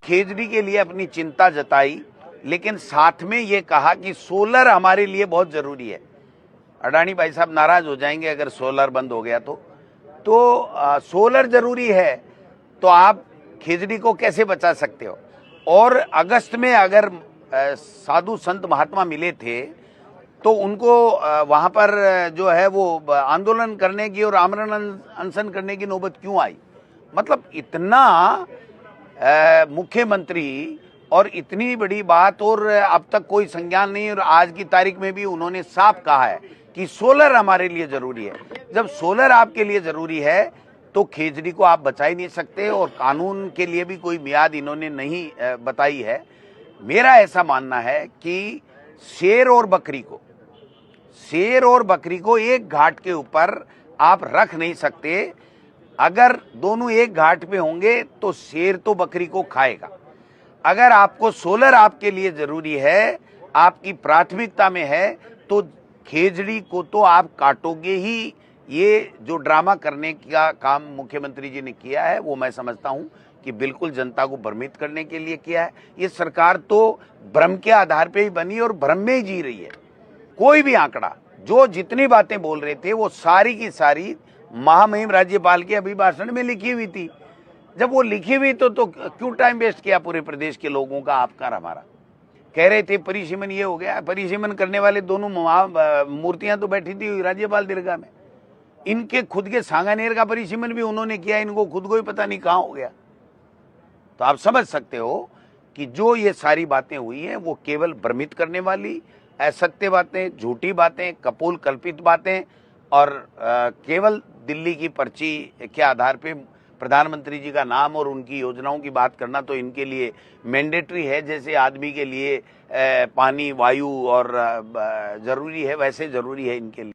खेजड़ी के लिए अपनी चिंता जताई, लेकिन साथ में ये कहा कि सोलर हमारे लिए बहुत जरूरी है। अडानी भाई साहब नाराज हो जाएंगे अगर सोलर बंद हो गया तो सोलर जरूरी है तो आप खेजड़ी को कैसे बचा सकते हो। और अगस्त में अगर साधु संत महात्मा मिले थे तो उनको वहां पर जो है वो आंदोलन करने की और आमरण अनशन करने की नौबत क्यों आई। मतलब इतना मुख्यमंत्री और इतनी बड़ी बात और अब तक कोई संज्ञान नहीं, और आज की तारीख में भी उन्होंने साफ कहा है कि सोलर हमारे लिए जरूरी है। जब सोलर आपके लिए जरूरी है तो खेजड़ी को आप बचा ही नहीं सकते, और कानून के लिए भी कोई मियाद इन्होंने नहीं बताई है। मेरा ऐसा मानना है कि शेर और बकरी को एक घाट के ऊपर आप रख नहीं सकते। अगर दोनों एक घाट पे होंगे तो शेर तो बकरी को खाएगा। अगर आपको सोलर आपके लिए जरूरी है, आपकी प्राथमिकता में है, तो खेजड़ी को तो आप काटोगे ही। ये जो ड्रामा करने का काम मुख्यमंत्री जी ने किया है वो मैं समझता हूं कि बिल्कुल जनता को भ्रमित करने के लिए किया है। ये सरकार तो भ्रम के आधार पे ही बनी और भ्रम में ही जी रही है। कोई भी आंकड़ा, जो जितनी बातें बोल रहे थे वो सारी की सारी महामहिम राज्यपाल के अभिभाषण में लिखी हुई थी। जब वो लिखी हुई तो क्यों टाइम वेस्ट किया पूरे प्रदेश के लोगों का, आपका हमारा। कह रहे थे परिसीमन ये हो गया, परिसीमन करने वाले दोनों मूर्तियां तो बैठी थी राज्यपाल दीर्घा में। इनके खुद के सांगानेर का परिसीमन भी उन्होंने किया, इनको खुद को ही पता नहीं कहां हो गया। तो आप समझ सकते हो कि जो ये सारी बातें हुई हैं वो केवल भ्रमित करने वाली, असत्य बातें, झूठी बातें, कपोल कल्पित बातें, और केवल दिल्ली की पर्ची के आधार पे प्रधानमंत्री जी का नाम और उनकी योजनाओं की बात करना तो इनके लिए मैंडेटरी है। जैसे आदमी के लिए पानी, वायु और जरूरी है, वैसे जरूरी है इनके लिए।